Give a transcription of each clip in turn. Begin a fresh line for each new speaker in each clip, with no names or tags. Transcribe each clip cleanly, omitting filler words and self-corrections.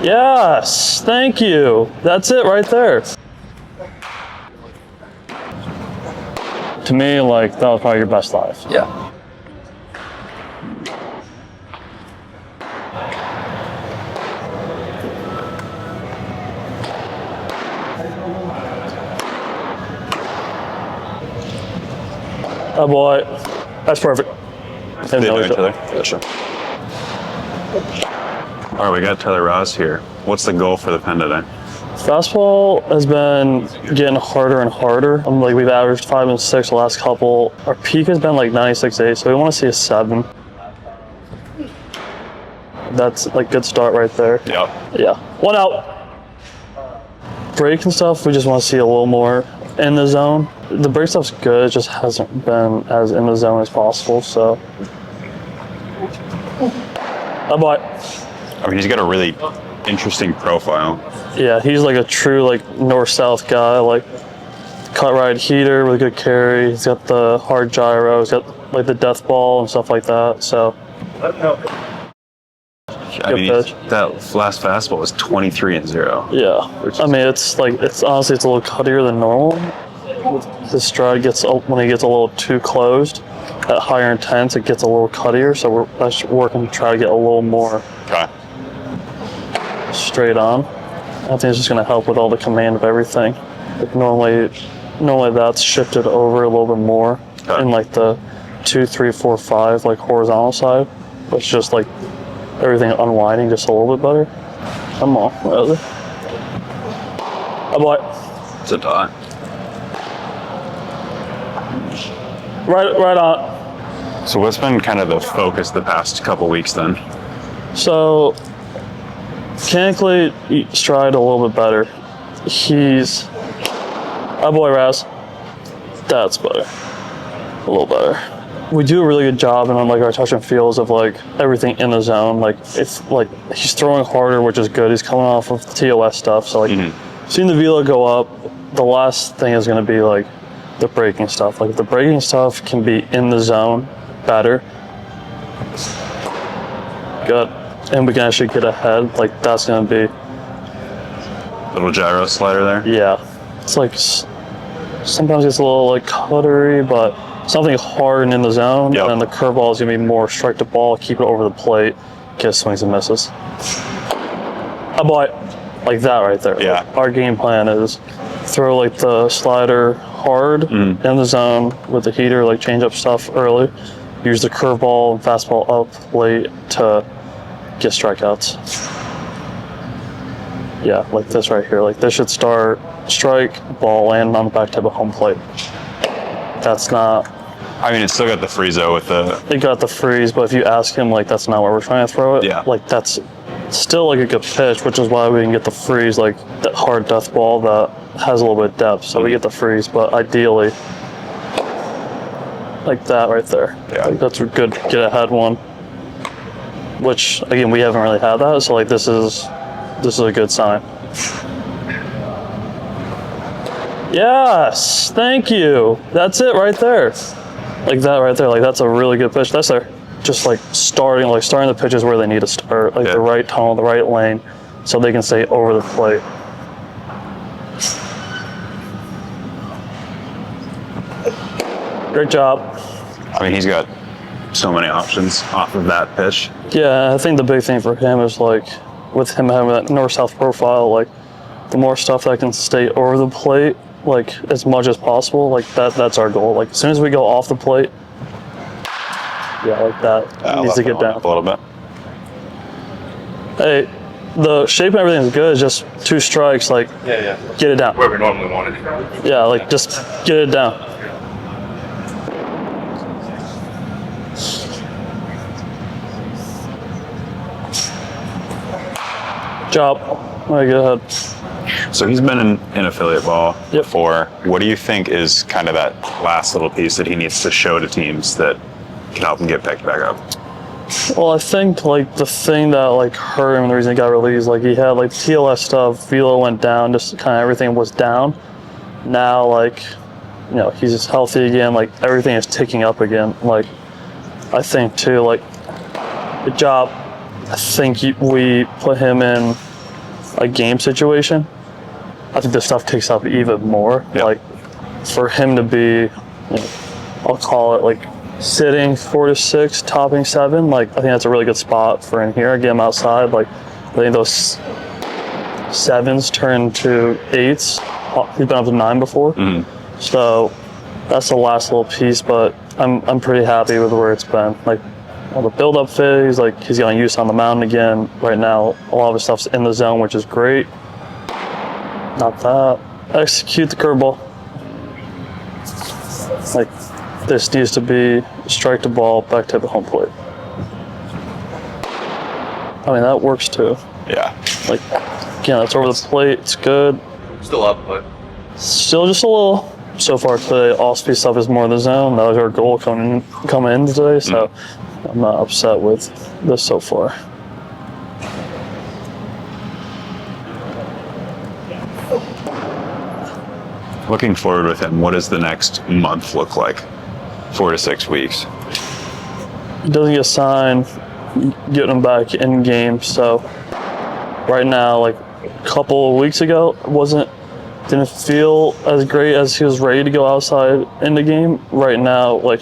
Yes, thank you. That's it right there. To me, like, that was probably your best live.
Yeah.
Oh boy, that's perfect.
They know each other. Yeah, sure. All right, we got Tyler Ras here. What's the goal for the pen today?
Fastball has been getting harder and harder. Like, we've averaged 5 and 6 the last couple. Our peak has been like 96.8, so we want to see a 7. That's like good start right there.
Yeah.
Yeah. 1 out. Break and stuff, we just want to see a little more in the zone. The break stuff's good, it just hasn't been as in the zone as possible, so. Oh boy.
I mean, he's got a really interesting profile.
Yeah, he's like a true like north-south guy, like cut right heater with a good carry. He's got the hard gyro, he's got like the death ball and stuff like that, so.
I mean, that last fastball was 23 and 0.
Yeah, I mean, it's honestly, it's a little cuttier than normal. His stride gets, when he gets a little too closed, at higher intense, it gets a little cuttier, so we're working to try to get a little more straight on. I think it's just going to help with all the command of everything. Like normally that's shifted over a little bit more in like the 2, 3, 4, 5 like horizontal side. But it's just like everything unwinding just a little bit better. Come on, really? Oh boy.
It's a dot.
Right on.
So what's been kind of the focus the past couple weeks then?
So mechanically, stride a little bit better. He's, oh boy, Ras. That's better. A little better. We do a really good job in like our touch and feels of like everything in the zone. Like it's like he's throwing harder, which is good. He's coming off of TOS stuff, so like seeing the velo go up. The last thing is going to be like the braking stuff. Like if the braking stuff can be in the zone better, good, and we can actually get ahead. Like that's going to be
Little gyro slider there.
Yeah, it's like sometimes it's a little like cuttery, but something hard and in the zone, and then the curveball is going to be more strike the ball, keep it over the plate, get swings and misses. Oh boy, like that right there.
Yeah.
Our game plan is throw like the slider hard in the zone with the heater, like changeup stuff early. Use the curveball and fastball up late to get strikeouts. Yeah, like this right here. Like this should start strike, ball, land on the back tip of home plate. That's not.
I mean, it's still got the freeze though with the.
It got the freeze, but if you ask him, like that's not where we're trying to throw it.
Yeah.
Like that's still like a good pitch, which is why we can get the freeze, like that hard death ball that has a little bit of depth. So we get the freeze, but ideally, like that right there.
Yeah.
Like that's a good get ahead one. Which again, we haven't really had that, so like this is a good sign. Yes, thank you. That's it right there. Like that right there. Like that's a really good pitch. That's there. Just like starting the pitches where they need to start, like the right tunnel, the right lane, so they can stay over the plate. Great job.
I mean, he's got so many options off of that pitch.
Yeah, I think the big thing for him is like, with him having that north-south profile, like the more stuff that can stay over the plate, like as much as possible, like that's our goal. Like as soon as we go off the plate, yeah, like that needs to get down
a little bit.
Hey, the shape and everything is good. It's just 2 strikes. Like, get it down.
Where we normally want it.
Yeah, like just get it down. Job. All right, go ahead.
So he's been in affiliate ball
Yep.
before. What do you think is kind of that last little piece that he needs to show to teams that can help him get picked back up?
Well, I think like the thing that like hurt him, the reason he got released, like he had like TLS stuff, velo went down, just kind of everything was down. Now like, you know, he's just healthy again, like everything is ticking up again. Like I think too, like, good job. I think we put him in a game situation. I think this stuff takes up even more.
Yeah.
Like, for him to be, I'll call it like sitting 4 to 6, topping 7. Like, I think that's a really good spot for him here. Get him outside. Like, I think those 7s turn to 8s. He's been up to 9 before.
Mm-hmm.
So that's the last little piece, but I'm pretty happy with where it's been. Like, all the build-up phase, like, he's getting use on the mound again. Right now, a lot of his stuff's in the zone, which is great. Not that. Execute the curveball. Like, this needs to be strike the ball, back tip at home plate. I mean, that works too.
Yeah.
Like, again, it's over the plate. It's good.
Still up, but
Still just a little. So far today, off-speed stuff is more in the zone. That was our goal coming in today, so I'm not upset with this so far.
Looking forward with him, what does the next month look like? 4 to 6 weeks.
He doesn't get signed, getting him back in game. So right now, like a couple of weeks ago, didn't feel as great as he was ready to go outside in the game. Right now, like,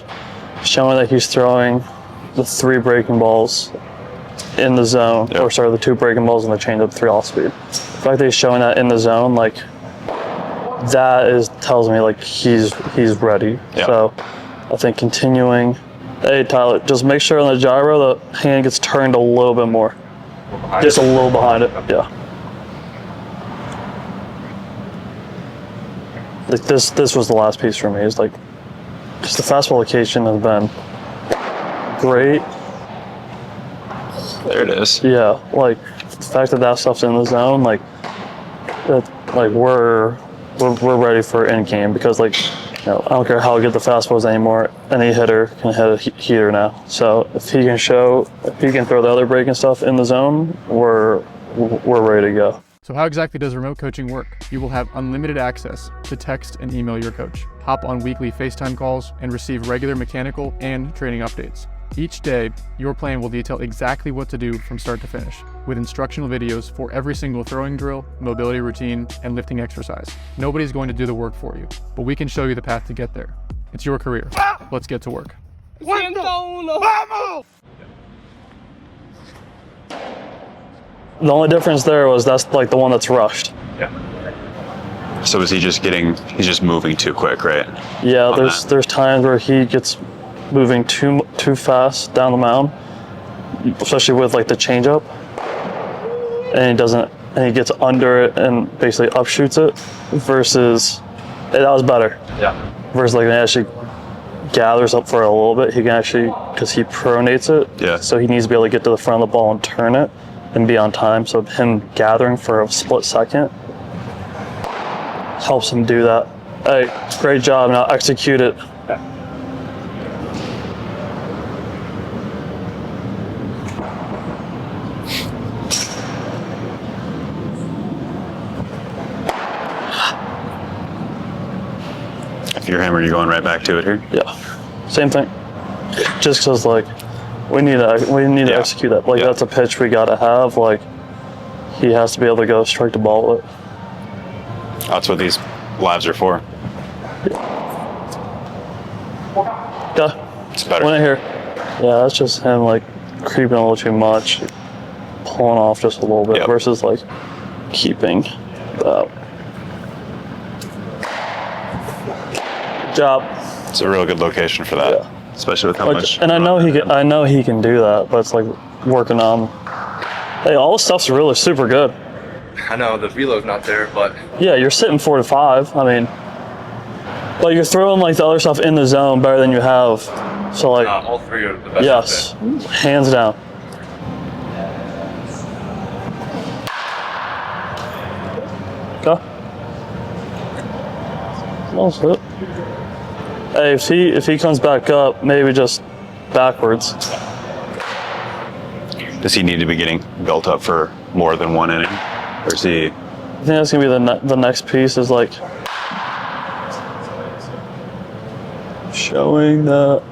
showing that he's throwing the 3 breaking balls in the zone,
Yep.
or sorry, the 2 breaking balls and the changeup 3 off speed. The fact that he's showing that in the zone, like, tells me like he's ready.
Yep.
So I think continuing. Hey Tyler, just make sure on the gyro the hand gets turned a little bit more. Just a little behind it. Yeah. Like this was the last piece for me. It's like, just the fastball location has been great.
There it is.
Yeah, like the fact that stuff's in the zone, like that, like we're ready for in game, because like, I don't care how good the fastball is anymore. Any hitter can hit a heater now. So if he can throw the other breaking stuff in the zone, we're ready to go.
So how exactly does remote coaching work? You will have unlimited access to text and email your coach, hop on weekly FaceTime calls, and receive regular mechanical and training updates. Each day, your plan will detail exactly what to do from start to finish, with instructional videos for every single throwing drill, mobility routine, and lifting exercise. Nobody's going to do the work for you, but we can show you the path to get there. It's your career. Let's get to work.
The only difference there was that's like the one that's rushed.
Yeah. So is he's just moving too quick, right?
Yeah, there's times where he gets moving too fast down the mound, especially with like the changeup, and he gets under it and basically upshoots it, versus that was better.
Yeah.
Versus like, when he actually gathers up for it a little bit, he can actually, because he pronates it.
Yeah.
So he needs to be able to get to the front of the ball and turn it and be on time. So him gathering for a split second helps him do that. Hey, great job. Now execute it.
If you're him, are you going right back to it here?
Yeah, same thing. Just because like we need to execute that. Like that's a pitch we gotta have. Like he has to be able to go strike the ball with it.
That's what these lives are for.
Yeah,
It's better.
win it here. Yeah, that's just him like creeping a little too much, pulling off just a little bit versus like keeping that. Good job.
It's a real good location for that, especially with how much.
And I know he can do that, but it's like working on. Hey, all the stuff's really super good.
I know the reload's not there, but
Yeah, you're sitting 4 to 5. I mean, but you're throwing like the other stuff in the zone better than you have. So like,
all 3 are the best.
yes, hands down. Okay. That's it. Hey, if he comes back up, maybe just backwards.
Does he need to be getting built up for more than 1 inning? Or is he?
I think that's gonna be the next piece is like showing that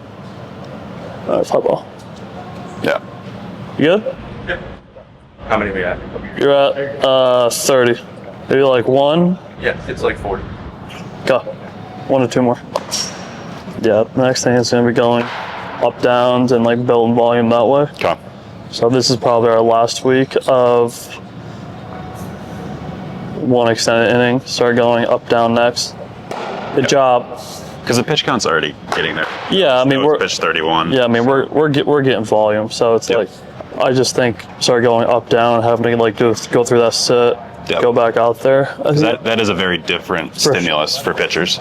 All right, fly ball.
Yeah.
You good?
How many we at?
You're at 30. Maybe like 1.
Yeah, it's like 40.
Go. 1 or 2 more. Yeah, the next thing is going to be going up, downs, and like building volume that way.
Okay.
So this is probably our last week of 1 extended inning. Start going up, down next. Good job.
Because the pitch count's already getting there.
Yeah, I mean,
So it's pitch 31.
Yeah, I mean, we're getting volume, so it's like, I just think start going up, down, having to like go through that sit, go back out there.
That is a very different stimulus for pitchers.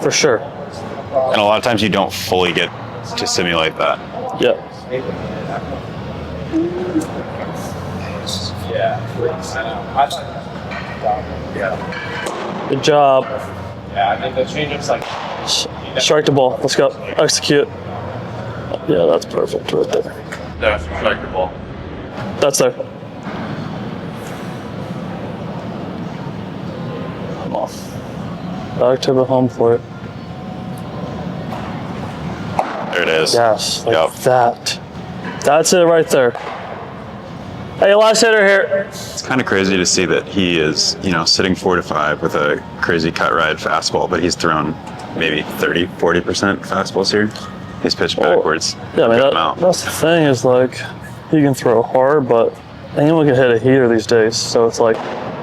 For sure.
And a lot of times you don't fully get to simulate that.
Yeah. Good job.
Yeah, I think the changeup's like.
Strike the ball. Let's go. Execute. Yeah, that's perfect right there.
That's strike the ball.
That's there. Come on. Back to the home plate.
There it is.
Yes, like
Yep.
that. That's it right there. Hey, last hitter here.
It's kind of crazy to see that he is, sitting 4 to 5 with a crazy cut ride fastball, but he's thrown maybe 30, 40% fastballs here. He's pitched backwards.
Yeah, I mean,
Good amount.
that's the thing is like, he can throw hard, but anyone can hit a heater these days. So it's like,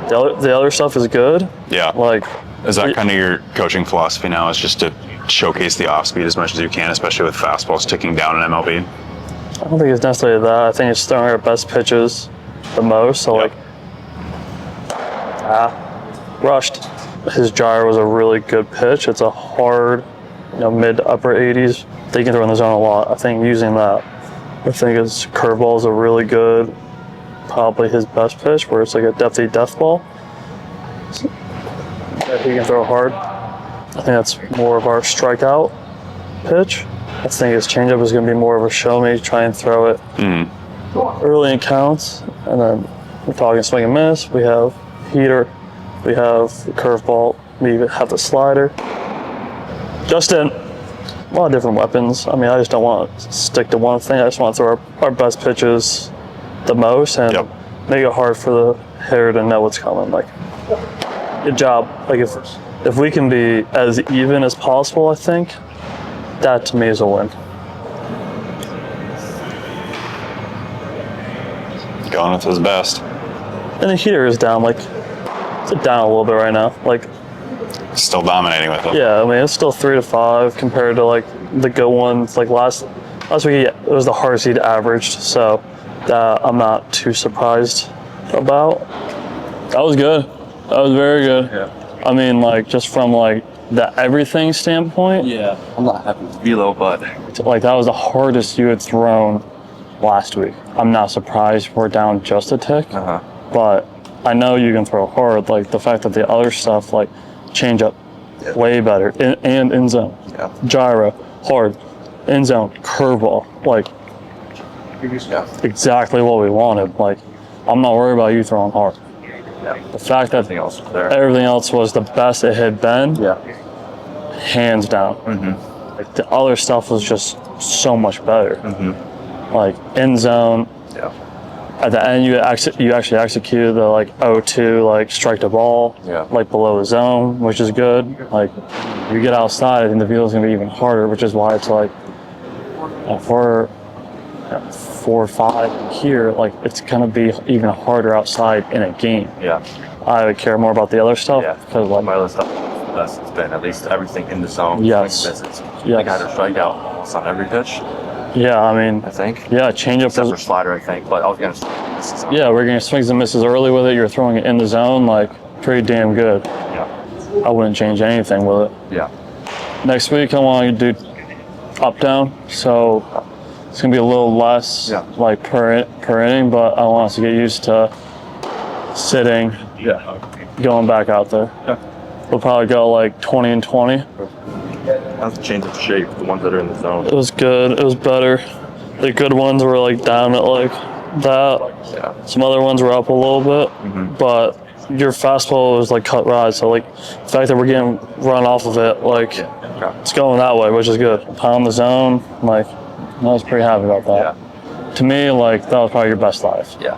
the other stuff is good.
Yeah.
Like,
Is that kind of your coaching philosophy now, is just to showcase the off speed as much as you can, especially with fastballs ticking down in MLB?
I don't think it's necessarily that. I think it's throwing our best pitches the most. So like, rushed. His gyro was a really good pitch. It's a hard, mid to upper 80s. They can throw in the zone a lot. I think using that, I think his curveball is a really good, probably his best pitch, where it's like a depthy death ball. That he can throw hard. I think that's more of our strikeout pitch. I think his changeup is going to be more of a show me, try and throw it early in counts. And then we're talking swing and miss. We have heater. We have the curveball. We even have the slider. Justin, a lot of different weapons. I mean, I just don't want to stick to one thing. I just want to throw our best pitches the most and make it hard for the hitter to know what's coming. Like, good job. Like, if we can be as even as possible, I think that to me is a win.
Going with his best.
And the heater is down, like, it's down a little bit right now. Like,
Still dominating with it.
yeah, I mean, it's still 3 to 5 compared to like the go ones. Like last week, it was the hardest he'd averaged, so that I'm not too surprised about. That was good. That was very good.
Yeah.
I mean, like, just from like the everything standpoint.
Yeah. I'm not happy with velo, but
Like, that was the hardest you had thrown last week. I'm not surprised we're down just a tick, but I know you can throw hard. Like, the fact that the other stuff, like changeup, way better, and in zone, gyro, hard, in zone, curveball, like exactly what we wanted. Like, I'm not worried about you throwing hard. The fact that everything else was the best it had been, hands down. Like, the other stuff was just so much better. Like, in zone. At the end, you actually executed the like 0-2, like strike the ball, like below the zone, which is good. Like, you get outside, I think the velo is gonna be even harder, which is why it's like if we're 4 or 5 here, like, it's gonna be even harder outside in a game. I would care more about the other stuff because like
my other stuff has been at least everything in the zone.
Yes.
I got a strikeout almost on every pitch.
Yeah, I mean,
I think.
Yeah, changeup
Except for
was.
slider, I think, but I was gonna.
Yeah, we're getting swings and misses early with it. You're throwing it in the zone, like, pretty damn good. I wouldn't change anything with it. Next week, I want to do up down, so it's gonna be a little less like per inning, but I want us to get used to sitting, going back out there. We'll probably go like 20 and 20.
How's the change of shape? The ones that are in the zone.
It was good. It was better. The good ones were like down at like that. Some other ones were up a little bit, but your fastball was like cut rod. So like the fact that we're getting run off of it, like it's going that way, which is good. Pound the zone, like I was pretty happy about that. To me, like, that was probably your best live.
Yeah.